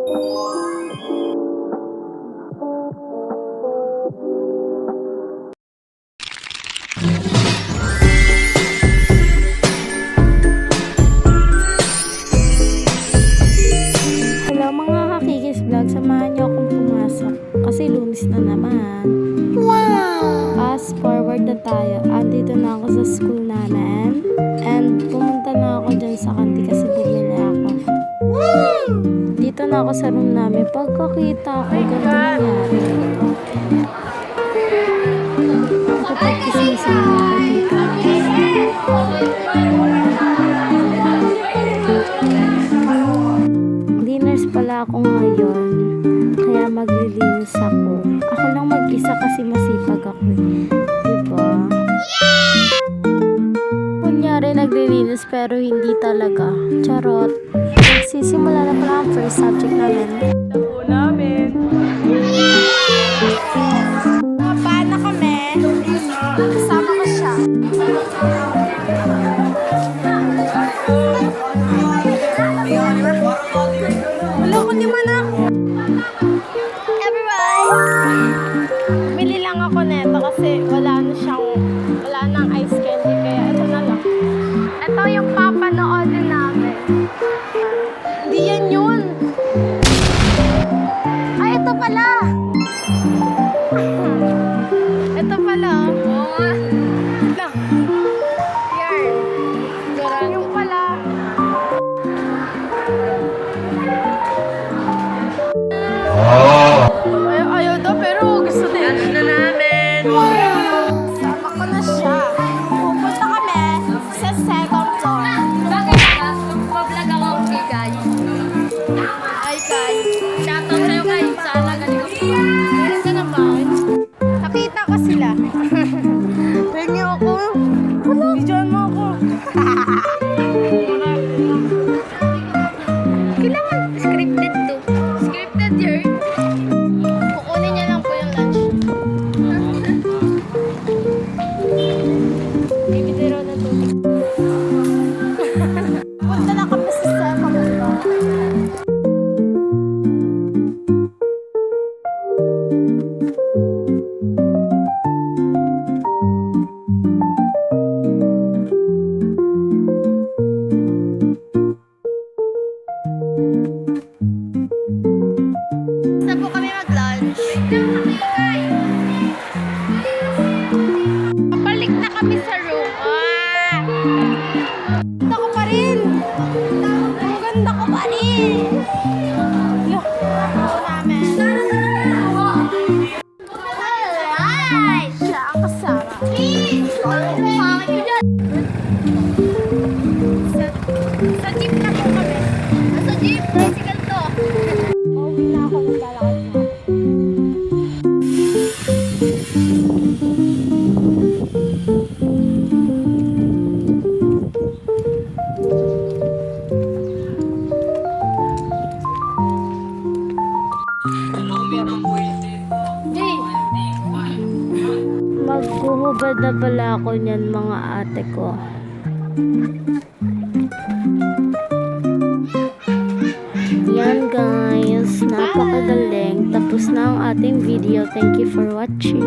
Hello mga kakikis vlog, samahan niyo akong pumasok kasi Lunes na naman. Wow! Fast forward na tayo. Andito na ako sa school namin and pumunta na ako dyan sa kanti kasi bumili ako. Dito na ako sa room namin. Pagkakita ko, ganito nangyari. Nakapagkismisan na ako dito. Diners pala ako ngayon, kaya maglilinis ako. Ako lang mag-isa kasi masipag ako. Diba? Kunyari naglilinis pero hindi talaga. Charot. Magsisimula na pala ang first subject namin. Tapo namin. Paano kami? Kasama ko siya. Wala ko di man ako. Everyone! Bili lang ako neto kasi wala nang ice candy kaya ito na lang. Ito yung papanoodin namin. Hindi yan yun. Ay, ito pala. Ito pala. Oo nga. Lang. Yarn. Yung pala. Ayaw daw pero gusto din. Ano na namin? Sama ko na siya. Pupunta kami sa second floor. Bakit? Mag-vlog ako kay Kai. Ay, Kai. Shoutout sa'yo, Kai. Sana galing ako. Meron ka naman. Nakita ko sila. Tingnan niyo ako. Bidyoan mo ako. Kailangan scripted to. Scripted year. Kukunin niya lang po yung lunch. Bibili raw ng tubig. Punta na kami sa second floor. Gusto po kami mag-lunch. Papalik na kami sa room. Ganda ko pa rin. Ang ganda ko pa rin. Look, ako namin. Alright! Siya ang kasama. Sa jeep na po kami. Sa jeep, tricycle to. Pauwi na ako, naglalakad na. Maghuhubad na pala ako niyan mga ate ko. Yan guys, napakagaling. Tapos na ang ating video. Thank you for watching.